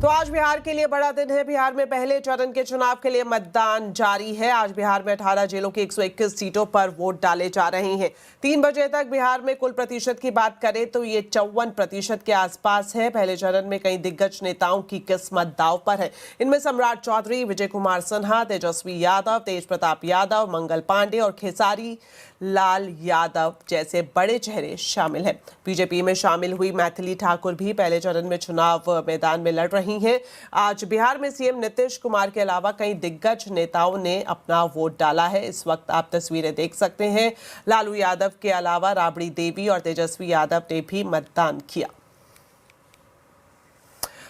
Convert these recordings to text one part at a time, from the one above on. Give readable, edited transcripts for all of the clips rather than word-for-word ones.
तो आज बिहार के लिए बड़ा दिन है। बिहार में पहले चरण के चुनाव के लिए मतदान जारी है। आज बिहार में 18 जिलों की 121 सीटों पर वोट डाले जा रहे हैं। 3 बजे तक बिहार में कुल प्रतिशत की बात करें तो ये 54% के आसपास है। पहले चरण में कई दिग्गज नेताओं की किस्मत दांव पर है। इनमें सम्राट चौधरी, विजय कुमार सिन्हा, तेजस्वी यादव, तेज प्रताप यादव, मंगल पांडे और खेसारी लाल यादव जैसे बड़े चेहरे शामिल हैं। बीजेपी में शामिल हुई मैथिली ठाकुर भी पहले चरण में चुनाव मैदान में लड़ रही हैं। आज बिहार में सीएम नीतीश कुमार के अलावा कई दिग्गज नेताओं ने अपना वोट डाला है। इस वक्त आप तस्वीरें देख सकते हैं। लालू यादव के अलावा राबड़ी देवी और तेजस्वी यादव ने भी मतदान किया।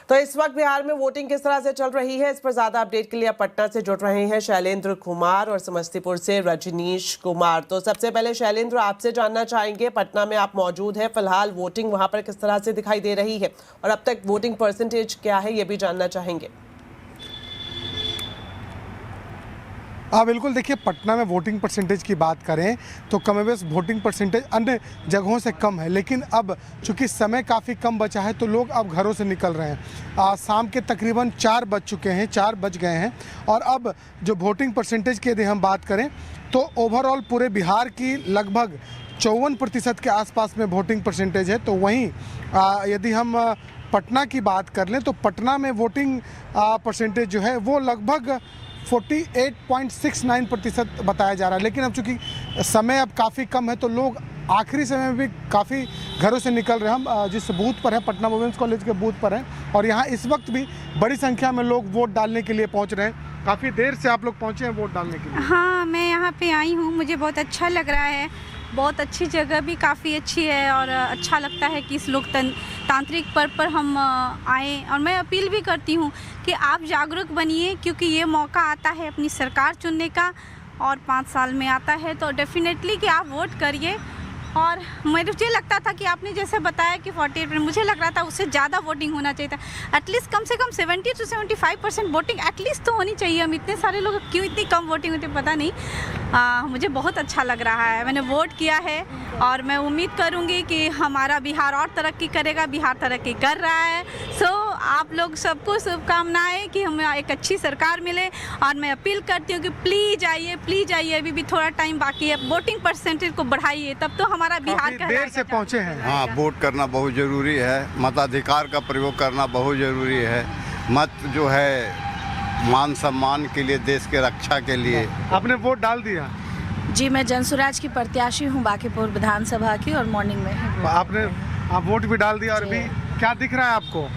तो इस वक्त बिहार में वोटिंग किस तरह से चल रही है, इस पर ज्यादा अपडेट के लिए अब पटना से जुड़ रहे हैं शैलेंद्र कुमार और समस्तीपुर से रजनीश कुमार। तो सबसे पहले शैलेंद्र, आपसे जानना चाहेंगे, पटना में आप मौजूद हैं, फिलहाल वोटिंग वहां पर किस तरह से दिखाई दे रही है और अब तक वोटिंग परसेंटेज क्या है, ये भी जानना चाहेंगे। हाँ बिल्कुल, देखिए पटना में वोटिंग परसेंटेज की बात करें तो कमोबेश वोटिंग परसेंटेज अन्य जगहों से कम है, लेकिन अब चूंकि समय काफ़ी कम बचा है तो लोग अब घरों से निकल रहे हैं। शाम के तकरीबन 4 बज चुके हैं, 4 बज गए हैं और अब जो वोटिंग परसेंटेज की यदि हम बात करें तो ओवरऑल पूरे बिहार की लगभग 54% के आसपास में वोटिंग परसेंटेज है। तो वहीं यदि हम पटना की बात कर लें तो पटना में वोटिंग परसेंटेज जो है वो लगभग 48.69% बताया जा रहा है। लेकिन अब चूंकि समय अब काफ़ी कम है तो लोग आखिरी समय में भी काफ़ी घरों से निकल रहे हैं। हम जिस बूथ पर है, पटना वुमेंस कॉलेज के बूथ पर हैं और यहाँ इस वक्त भी बड़ी संख्या में लोग वोट डालने के लिए पहुँच रहे हैं। काफ़ी देर से आप लोग पहुँचे हैं वोट डालने के लिए? हाँ, मैं यहाँ पे आई हूँ, मुझे बहुत अच्छा लग रहा है। बहुत अच्छी जगह भी काफ़ी अच्छी है और अच्छा लगता है कि इस लोकतांत्रिक पर्व पर हम आए। और मैं अपील भी करती हूँ कि आप जागरूक बनिए, क्योंकि ये मौका आता है अपनी सरकार चुनने का और 5 साल में आता है, तो डेफिनेटली कि आप वोट करिए। और मुझे लगता था कि आपने जैसे बताया कि 48%, मुझे लग रहा था उससे ज़्यादा वोटिंग होना चाहिए था। एटलीस्ट कम से कम 70 से 75% वोटिंग एटलीस्ट तो होनी चाहिए। हम इतने सारे लोग क्यों इतनी कम वोटिंग होती पता नहीं। मुझे बहुत अच्छा लग रहा है, मैंने वोट किया है और मैं उम्मीद करूँगी कि हमारा बिहार और तरक्की करेगा। बिहार तरक्की कर रहा है। सो आप लोग सबको शुभकामनाएँ कि हमें एक अच्छी सरकार मिले। और मैं अपील करती हूँ कि प्लीज़ आइए, अभी भी थोड़ा टाइम बाकी है। वोटिंग परसेंटेज को बढ़ाइए, तब तो हमारा बिहार का देर से पहुँचे हैं। हाँ, वोट करना बहुत ज़रूरी है, मताधिकार का प्रयोग करना बहुत ज़रूरी है। मत जो है मान सम्मान के लिए, देश के रक्षा के लिए। आपने वोट डाल दिया? जी, मैं जनसुराज की प्रत्याशी हूँ बांकीपुर विधानसभा की और मॉर्निंग में आप वोट भी डाल दिया और अभी क्या दिख रहा है आपको?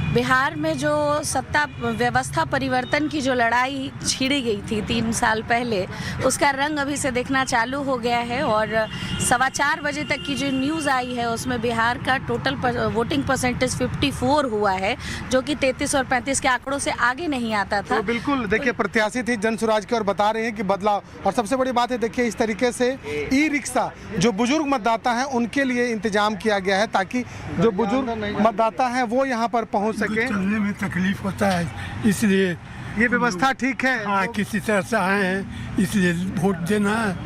बिहार में जो सत्ता व्यवस्था परिवर्तन की जो लड़ाई छिड़ी गई थी 3 साल पहले, उसका रंग अभी से दिखना चालू हो गया है। और 4:15 बजे तक की जो न्यूज़ आई है उसमें बिहार का टोटल वोटिंग परसेंटेज 54 हुआ है, जो कि 33 और 35 के आंकड़ों से आगे नहीं आता था। तो बिल्कुल देखिए, प्रत्याशी थी जनसुराज की और बता रहे हैं कि बदलाव। और सबसे बड़ी बात है, देखिए इस तरीके से ई रिक्शा जो बुजुर्ग मतदाता हैं उनके लिए इंतजाम किया गया है, ताकि जो बुजुर्ग मतदाता हैं वो यहाँ पर पहुँच सके। चलने में तकलीफ होता है, इसलिए ये व्यवस्था ठीक है। हाँ, किसी तरह से आए हैं, इसलिए वोट देना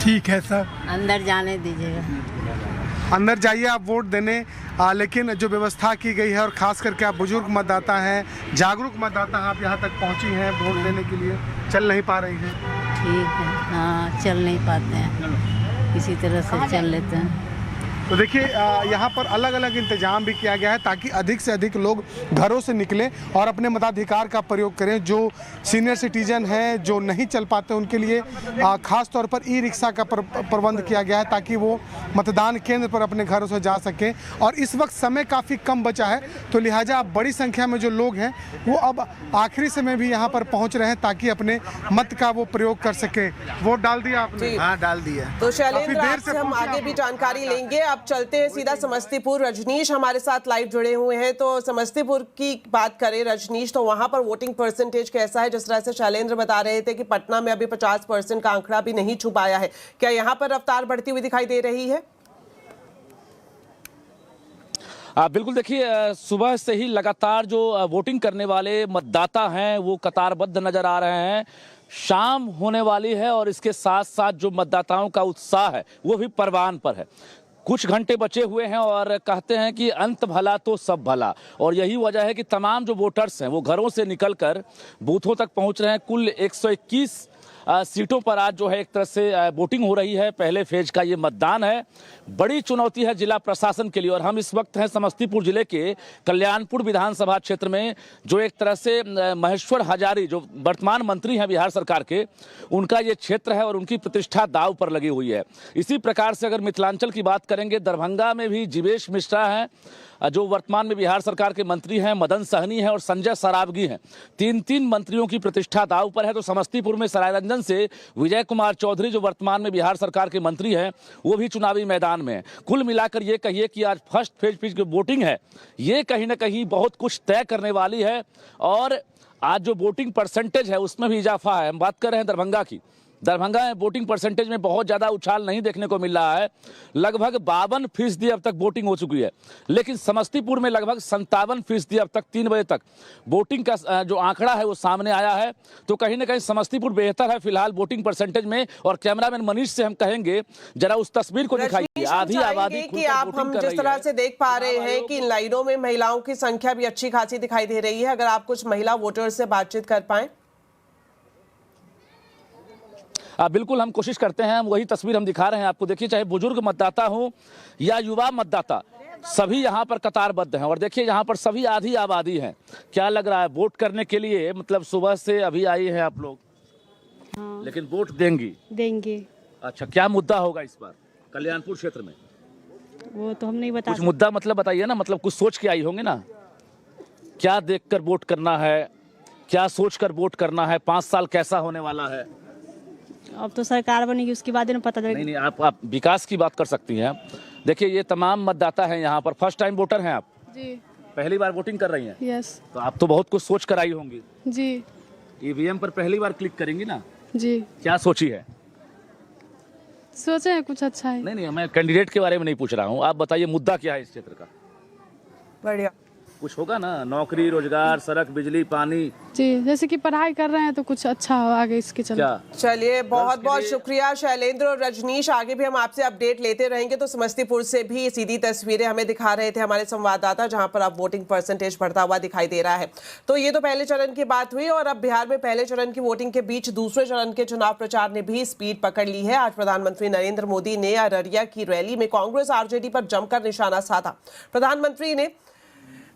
ठीक है। सब अंदर जाने दीजिएगा, अंदर जाइए आप वोट देने। लेकिन जो व्यवस्था की गई है और खास करके आप बुजुर्ग मतदाता हैं, जागरूक मतदाता हैं, आप यहाँ तक पहुँची हैं वोट देने के लिए, चल नहीं पा रही हैं। ठीक है। हाँ, चल नहीं पाते हैं, किसी तरह से चल लेते हैं। तो देखिए यहाँ पर अलग अलग इंतजाम भी किया गया है ताकि अधिक से अधिक लोग घरों से निकलें और अपने मताधिकार का प्रयोग करें। जो सीनियर सिटीजन हैं, जो नहीं चल पाते, उनके लिए खास तौर पर ई रिक्शा का प्रबंध किया गया है ताकि वो मतदान केंद्र पर अपने घरों से जा सकें। और इस वक्त समय काफ़ी कम बचा है, तो लिहाजा बड़ी संख्या में जो लोग हैं वो अब आखिरी समय भी यहाँ पर पहुँच रहे हैं ताकि अपने मत का वो प्रयोग कर सकें। वोट डाल दिया आपने? हाँ, डाल दिया। तो शैलेंद्र, आपसे हम आगे भी जानकारी लेंगे। अब चलते हैं सीधा समस्तीपुर। रजनीश हमारे साथ लाइव जुड़े हुए हैं। तो समस्तीपुर की बात करें रजनीश, तो वहां पर वोटिंग परसेंटेज कैसा है? जिस तरह से शैलेंद्र बता रहे थे कि पटना में अभी 50% का आंकड़ा भी नहीं छू पाया है, क्या यहाँ पर रफ्तार बढ़ती हुई दिखाई दे रही है? बिल्कुल, देखिए सुबह से ही लगातार जो वोटिंग करने वाले मतदाता हैं वो कतारबद्ध नजर आ रहे हैं। शाम होने वाली है और इसके साथ साथ जो मतदाताओं का उत्साह है वो भी परवान पर है। कुछ घंटे बचे हुए हैं और कहते हैं कि अंत भला तो सब भला, और यही वजह है कि तमाम जो वोटर्स हैं वो घरों से निकलकर बूथों तक पहुंच रहे हैं। कुल 121 सीटों पर आज जो है एक तरह से वोटिंग हो रही है। पहले फेज का ये मतदान है। बड़ी चुनौती है जिला प्रशासन के लिए, और हम इस वक्त हैं समस्तीपुर जिले के कल्याणपुर विधानसभा क्षेत्र में, जो एक तरह से महेश्वर हजारी जो वर्तमान मंत्री हैं बिहार सरकार के, उनका ये क्षेत्र है और उनकी प्रतिष्ठा दांव पर लगी हुई है। इसी प्रकार से अगर मिथिलांचल की बात करेंगे, दरभंगा में भी जीवेश मिश्रा हैं जो वर्तमान में बिहार सरकार के मंत्री हैं, मदन सहनी हैं और संजय सरावगी हैं। तीन मंत्रियों की प्रतिष्ठा दांव पर है। तो समस्तीपुर में सरायरंजन से विजय कुमार चौधरी जो वर्तमान में बिहार सरकार के मंत्री हैं, वो भी चुनावी मैदान में हैं। कुल मिलाकर ये कहिए कि आज फर्स्ट फेज की वोटिंग है, ये कहीं ना कहीं बहुत कुछ तय करने वाली है। और आज जो वोटिंग परसेंटेज है उसमें भी इजाफा है। हम बात कर रहे हैं दरभंगा की। दरभंगा में वोटिंग परसेंटेज में बहुत ज़्यादा उछाल नहीं देखने को मिल रहा है। लगभग 52% अब तक वोटिंग हो चुकी है, लेकिन समस्तीपुर में लगभग 57% अब तक 3 बजे तक वोटिंग का जो आंकड़ा है वो सामने आया है। तो कहीं ना कहीं समस्तीपुर बेहतर है फिलहाल वोटिंग परसेंटेज में। और कैमरामैन मनीष से हम कहेंगे जरा उस तस्वीर को दिखाइए। आधी आबादी कि आप हम जिस तरह से देख पा रहे हैं कि इन लाइनों में महिलाओं की संख्या भी अच्छी खासी दिखाई दे रही है। अगर आप कुछ महिला वोटर्स से बातचीत कर पाए। बिल्कुल हम कोशिश करते हैं, वही तस्वीर हम दिखा रहे हैं आपको। देखिए, चाहे बुजुर्ग मतदाता हो या युवा मतदाता, सभी यहाँ पर कतारबद्ध हैं। और देखिए यहाँ पर सभी आधी आबादी हैं। क्या लग रहा है वोट करने के लिए? मतलब सुबह से अभी आई हैं आप लोग? हाँ। लेकिन वोट देंगे? अच्छा, क्या मुद्दा होगा इस बार कल्याणपुर क्षेत्र में? वो तो हम नहीं बता कुछ मुद्दा मतलब बताइए ना, मतलब कुछ सोच के आई होंगे ना। क्या देखकर वोट करना है, क्या सोचकर वोट करना है? 5 साल कैसा होने वाला है? अब तो सरकार बनेगी उसके बाद पता चलेगा। नहीं, आप विकास की बात कर सकती हैं। देखिए, ये तमाम मतदाता हैं यहाँ पर। फर्स्ट टाइम वोटर हैं आप? जी। पहली बार वोटिंग कर रही हैं? यस। तो आप तो बहुत कुछ सोच कर आई होंगी। जी। ईवीएम पर पहली बार क्लिक करेंगी ना? जी। क्या सोची है? सोचे हैं कुछ अच्छा है। नहीं, मैं कैंडिडेट के बारे में नहीं पूछ रहा हूँ। आप बताइए मुद्दा क्या है इस क्षेत्र का? बढ़िया, कुछ होगा ना, नौकरी, रोजगार, सड़क, बिजली, पानी। जी, जैसे कि पढ़ाई कर रहे हैं तो कुछ अच्छा हो आगे इसके चलते। चलिए, बहुत बहुत शुक्रिया शैलेंद्र और रजनीश। आगे भी हम आपसे अपडेट लेते रहेंगे। तो समस्तीपुर से भी सीधी तस्वीरें हमें दिखा रहे थे हमारे संवाददाता, जहां पर अब वोटिंग परसेंटेज बढ़ता हुआ दिखाई दे रहा है। तो ये तो पहले चरण की बात हुई, और अब बिहार में पहले चरण की वोटिंग के बीच दूसरे चरण के चुनाव प्रचार ने भी स्पीड पकड़ ली है। आज प्रधानमंत्री नरेंद्र मोदी ने अररिया की रैली में कांग्रेस आरजेडी पर जमकर निशाना साधा। प्रधानमंत्री ने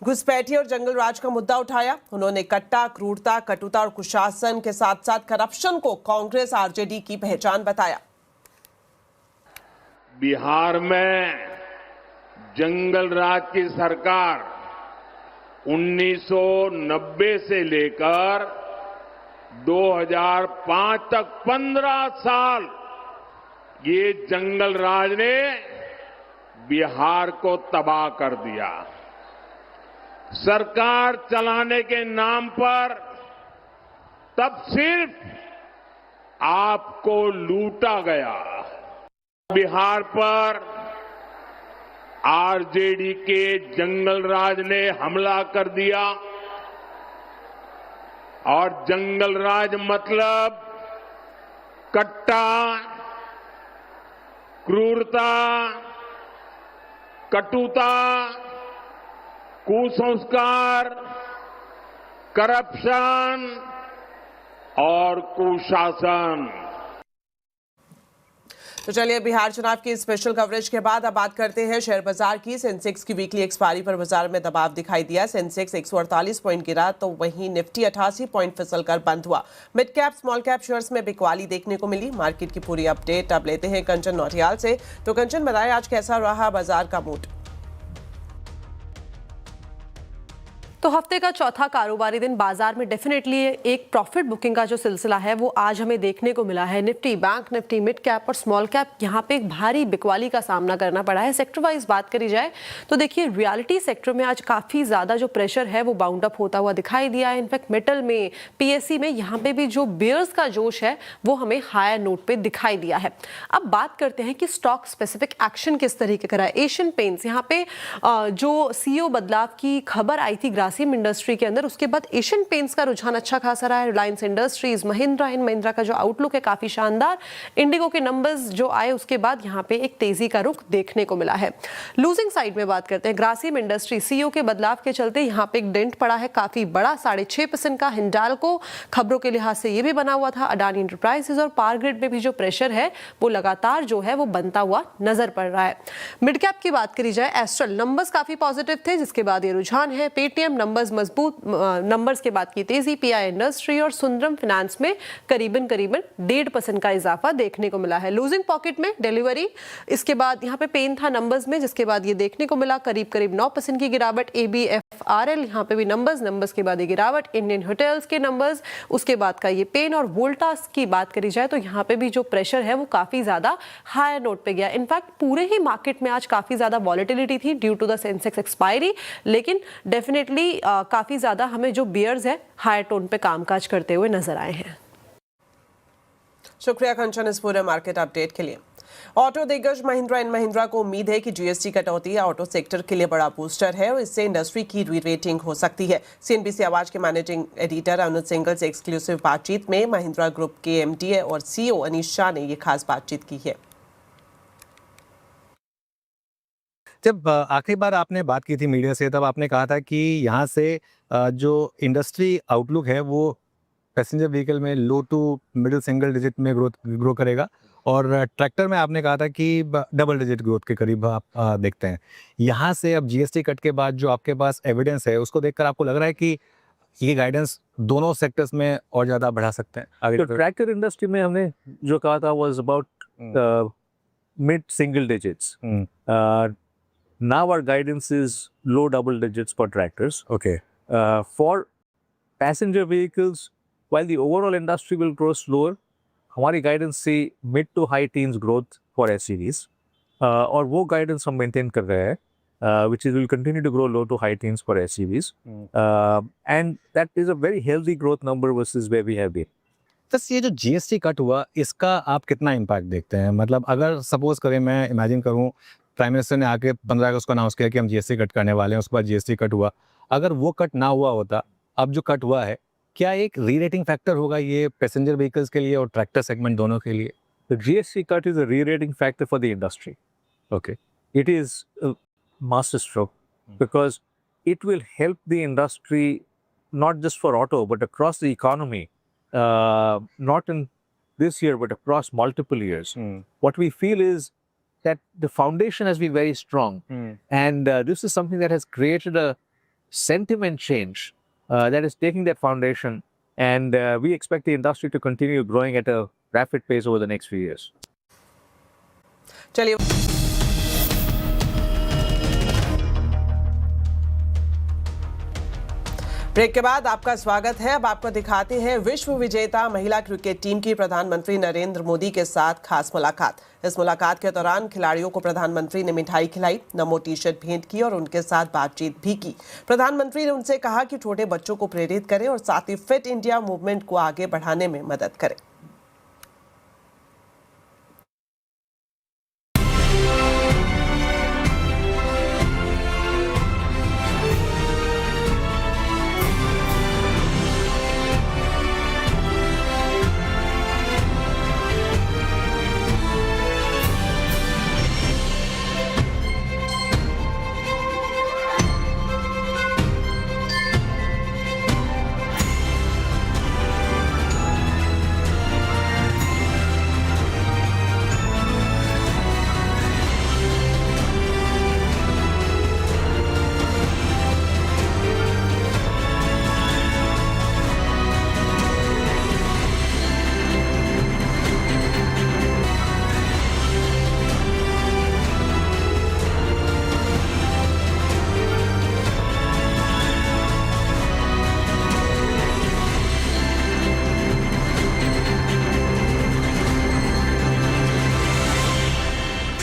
घुसपैठी और जंगल राज का मुद्दा उठाया। उन्होंने कट्टा, क्रूरता, कटुता और कुशासन के साथ साथ करप्शन को कांग्रेस आरजेडी की पहचान बताया। बिहार में जंगल राज की सरकार 1990 से लेकर 2005 तक 15 साल ये जंगल राज ने बिहार को तबाह कर दिया। सरकार चलाने के नाम पर तब सिर्फ आपको लूटा गया। बिहार पर आरजेडी के जंगल राज ने हमला कर दिया, और जंगल राज मतलब कट्टा, क्रूरता, कटुता, कुसंस्कार, करप्शन और कुशासन। तो चलिए, बिहार चुनाव की स्पेशल कवरेज के बाद अब बात करते हैं शेयर बाजार की। सेंसेक्स की वीकली एक्सपायरी पर बाजार में दबाव दिखाई दिया। सेंसेक्स 148 पॉइंट गिरा, तो वहीं निफ्टी 88 पॉइंट फिसलकर बंद हुआ। Mid cap small cap shares में बिकवाली देखने को मिली। मार्केट की पूरी अपडेट अब लेते हैं कंचन नौटियाल से। तो कंचन, बताएं आज कैसा रहा बाजार का मूड? तो हफ्ते का चौथा कारोबारी दिन बाजार में डेफिनेटली एक प्रॉफिट बुकिंग का जो सिलसिला है वो आज हमें देखने को मिला है। Nifty, bank Nifty, mid cap और स्मॉल कैप यहाँ पे एक भारी बिकवाली का सामना करना पड़ा है। सेक्टर वाइज बात करी जाए तो देखिए, रियलिटी सेक्टर में आज काफ़ी ज़्यादा जो प्रेशर है वो बाउंड अप होता हुआ दिखाई दिया है। इनफैक्ट मेटल में, पीएससी में यहाँ पे भी जो बेयर्स का जोश है वो हमें हायर नोट पे दिखाई दिया है। अब बात करते हैं कि स्टॉक स्पेसिफिक एक्शन किस तरीके का रहा है। एशियन पेंट्स, यहाँ पे जो CEO बदलाव की खबर आई थी ग्रासिम ग्रासिम इंडस्ट्री के अंदर। उसके बाद एशियन पेंट्स का रुझान अच्छा खासा रहा है। रिलायंस इंडस्ट्रीज, महिंद्रा एंड महिंद्रा का जो आउटलुक है काफी शानदार। इंडिगो के नंबर्स जो आए उसके बाद यहाँ पे एक तेजी का रुख देखने को मिला है। लूजिंग साइड में बात करते हैं, ग्रासिम इंडस्ट्री सीईओ के बदलाव के चलते यहाँ पे एक डेंट पड़ा है काफी बड़ा, 6.5% का। हिंडाल्को खबरों के लिहाज से ये भी बना हुआ था। अडानी एंटरप्राइजेज और पावर ग्रिड में भी जो प्रेशर है वो लगातार जो है वो बनता हुआ नजर पड़ रहा है। मिड कैप की बात करी जाए, एस्ट्रल नंबर्स काफी पॉजिटिव थे, जिसके बाद ये रुझान है। पेटीएम नंबर्स मजबूत, नंबर्स के बाद की तेजी। पीआई इंडस्ट्री और सुंदरम फाइनेंस में करीबन 1.5% का इजाफा देखने को मिला है। लूजिंग पॉकेट में डिलीवरी, इसके बाद यहाँ पे पेन था नंबर्स में, जिसके बाद ये देखने को मिला करीब 9% की गिरावट। ABFRL यहाँ पे भी नंबर्स के बाद ये गिरावट। इंडियन होटल्स के नंबर्स, उसके बाद का ये पेन। और वोल्टास की बात करी जाए तो यहाँ पे भी जो प्रेशर है वो काफी ज्यादा हायर नोट पे गया। इनफैक्ट पूरे ही मार्केट में आज काफी ज्यादा वॉलेटिलिटी थी due to the Sensex expiry, लेकिन डेफिनेटली काफी ज्यादा हमें जो बियर्स है हायर टोन पे कामकाज करते हुए नजर आए हैं। शुक्रिया कंचन इस पूरे मार्केट अपडेट के लिए। ऑटो दिग्गज महिंद्रा एंड महिंद्रा को उम्मीद है कि जीएसटी कटौती ऑटो सेक्टर के लिए बड़ा बूस्टर है और इससे इंडस्ट्री की री-रेटिंग हो सकती है। सीएनबीसी आवाज के मैनेजिंग एडिटर अनुज सिंगल से एक्सक्लूसिव बातचीत में महिंद्रा ग्रुप के एमडी और सीईओ अनीश शाह ने ये खास बातचीत की है। जब आखिरी बार आपने बात की थी मीडिया से, तब आपने कहा था कि यहाँ से जो इंडस्ट्री आउटलुक है वो पैसेंजर व्हीकल में लो टू मिडिल सिंगल डिजिट में ग्रो करेगा, और ट्रैक्टर में आपने कहा था कि डबल डिजिट ग्रोथ के करीब आप देखते हैं। यहाँ से अब जीएसटी कट के बाद जो आपके पास एविडेंस है उसको देखकर आपको लग रहा है कि ये गाइडेंस दोनों सेक्टर्स में और ज़्यादा बढ़ा सकते हैं आगे? तो ट्रैक्टर इंडस्ट्री में हमने जो कहा था was about mid single digits. Now our guidance is low double digits for tractors. Okay. For passenger vehicles, while the overall industry will grow slower, हमारी guidance से mid to high teens growth for SUVs, और वो guidance हम maintain कर रहे हैं, which is will continue to grow low to high teens for SUVs, and that is a very healthy growth number versus where we have been. बस ये जो GST cut हुआ इसका आप कितना इम्पैक्ट देखते हैं? मतलब अगर सपोज करें, मैं इमेजिन करूँ प्राइम मिनिस्टर ने आके 15 अगस्त को अनाउंस किया कि हम जीएसटी कट करने वाले हैं, उसके बाद जीएसटी कट हुआ, अगर वो कट ना हुआ होता, अब जो कट हुआ है, क्या एक री-रेटिंग फैक्टर होगा ये पैसेंजर व्हीकल्स के लिए और ट्रैक्टर सेगमेंट दोनों के लिए? The GST cut is a re-rating factor for the industry. Okay. It is a masterstroke because it will help the industry not just for auto but across the economy, not in this year but across multiple years. What we feel is that the foundation has been very strong, and this is something that has created a sentiment change that is taking that foundation, and we expect the industry to continue growing at a rapid pace over the next few years. चलिए break के बाद आपका स्वागत है। अब आपको दिखाते हैं विश्व विजेता महिला क्रिकेट टीम की प्रधानमंत्री नरेंद्र मोदी के साथ खास मुलाकात। इस मुलाकात के दौरान खिलाड़ियों को प्रधानमंत्री ने मिठाई खिलाई, नमो टी-शर्ट भेंट की और उनके साथ बातचीत भी की। प्रधानमंत्री ने उनसे कहा कि छोटे बच्चों को प्रेरित करें और साथ ही फिट इंडिया मूवमेंट को आगे बढ़ाने में मदद करें।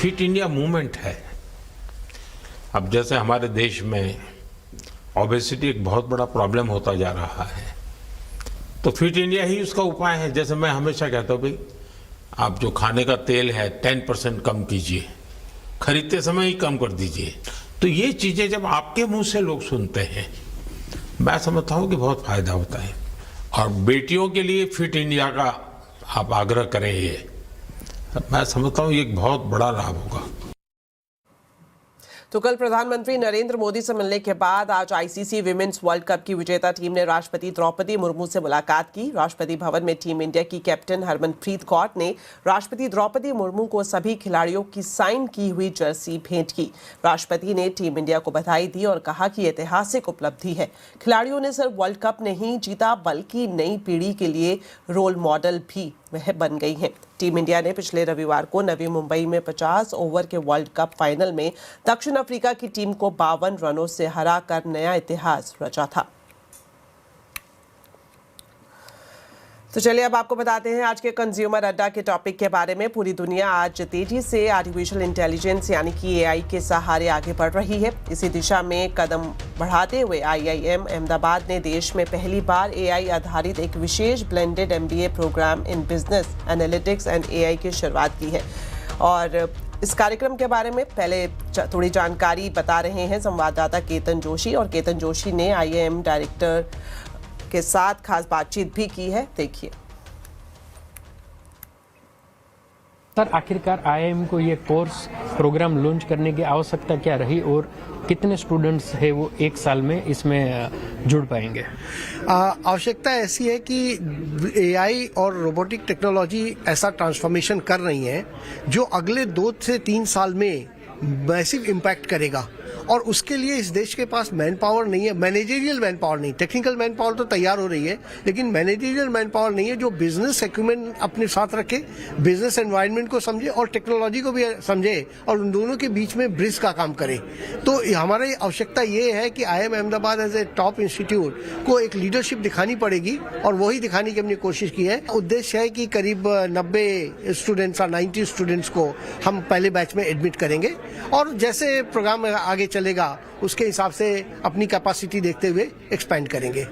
फिट इंडिया मूवमेंट है। अब जैसे हमारे देश में ओबेसिटी एक बहुत बड़ा प्रॉब्लम होता जा रहा है, तो फिट इंडिया ही उसका उपाय है। जैसे मैं हमेशा कहता हूँ भाई, आप जो खाने का तेल है 10% कम कीजिए, खरीदते समय ही कम कर दीजिए। तो ये चीज़ें जब आपके मुंह से लोग सुनते हैं मैं समझता हूँ कि बहुत फायदा होता है। और बेटियों के लिए फिट इंडिया का आप आग्रह करें, ये मैं समझता हूँ ये एक बहुत बड़ा लाभ होगा। तो कल प्रधानमंत्री नरेंद्र मोदी से मिलने के बाद आज आईसीसी विमेन्स वर्ल्ड कप की विजेता टीम ने राष्ट्रपति द्रौपदी मुर्मू से मुलाकात की। राष्ट्रपति भवन में टीम इंडिया की कैप्टन हरमनप्रीत कौर ने राष्ट्रपति द्रौपदी मुर्मू को सभी खिलाड़ियों की साइन की हुई जर्सी भेंट की। राष्ट्रपति ने टीम इंडिया को बधाई दी और कहा कि ऐतिहासिक उपलब्धि है। खिलाड़ियों ने सिर्फ वर्ल्ड कप नहीं जीता बल्कि नई पीढ़ी के लिए रोल मॉडल भी वह बन गई हैं। टीम इंडिया ने पिछले रविवार को नवी मुंबई में 50 ओवर के वर्ल्ड कप फाइनल में दक्षिण अफ्रीका की टीम को 52 रनों से हराकर नया इतिहास रचा था। तो चलिए अब आपको बताते हैं आज के कंज्यूमर अड्डा के टॉपिक के बारे में। पूरी दुनिया आज तेजी से आर्टिफिशियल इंटेलिजेंस यानी कि एआई के सहारे आगे बढ़ रही है। इसी दिशा में कदम बढ़ाते हुए आईआईएम अहमदाबाद ने देश में पहली बार एआई आधारित एक विशेष blended MBA programme in business analytics and AI की शुरुआत की है। और इस कार्यक्रम के बारे में पहले थोड़ी जानकारी बता रहे हैं संवाददाता केतन जोशी। और केतन जोशी ने आईआईएम डायरेक्टर के साथ खास बातचीत भी की है, देखिए। सर, आखिरकार आईआईएम को ये कोर्स प्रोग्राम लॉन्च करने की आवश्यकता क्या रही और कितने स्टूडेंट्स है वो एक साल में इसमें जुड़ पाएंगे? आवश्यकता ऐसी है कि एआई और रोबोटिक टेक्नोलॉजी ऐसा ट्रांसफॉर्मेशन कर रही है जो अगले 2 से 3 साल में मैसिव इम्पैक्ट करेगा। और उसके लिए इस देश के पास मैन पावर नहीं है, मैनेजरियल मैन पावर नहीं। टेक्निकल मैन पावर तो तैयार हो रही है लेकिन मैनेजरियल मैन पावर नहीं है जो बिजनेस एक्यूमेंट अपने साथ रखे, बिजनेस एनवायरनमेंट को समझे और टेक्नोलॉजी को भी समझे और उन दोनों के बीच में ब्रिज का काम करे। तो हमारी आवश्यकता ये है कि IIM Ahmedabad as a top institute को एक लीडरशिप दिखानी पड़ेगी और वही दिखाने की हमने कोशिश की है। उद्देश्य है कि करीब 90 स्टूडेंट्स और 90 स्टूडेंट्स को हम पहले बैच में एडमिट करेंगे और जैसे प्रोग्राम आगे चलेगा उसके हिसाब से अपनी कैपेसिटी देखते हुए एक्सपेंड करेंगे।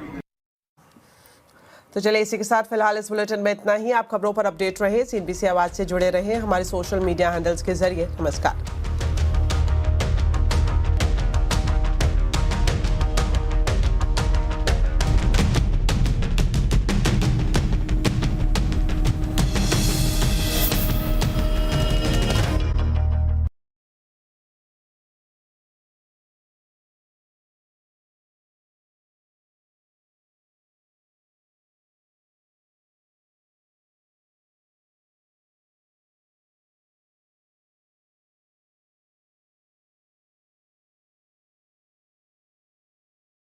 तो चलिए इसी के साथ फिलहाल इस बुलेटिन में इतना ही। आप खबरों पर अपडेट रहे, सीएनबीसी आवाज से जुड़े रहे हमारे सोशल मीडिया हैंडल्स के जरिए। नमस्कार।